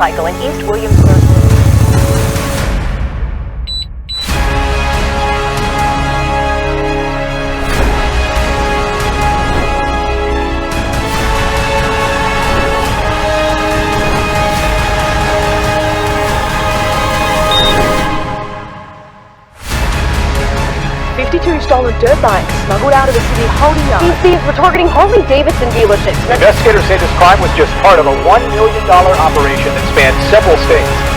motorcycle in East Williamsburg. $52 dirt bikes smuggled out of the city holding up. These thieves were targeting Harley-Davidson dealerships. Investigators say this crime was just part of a $1 million operation that spanned several states.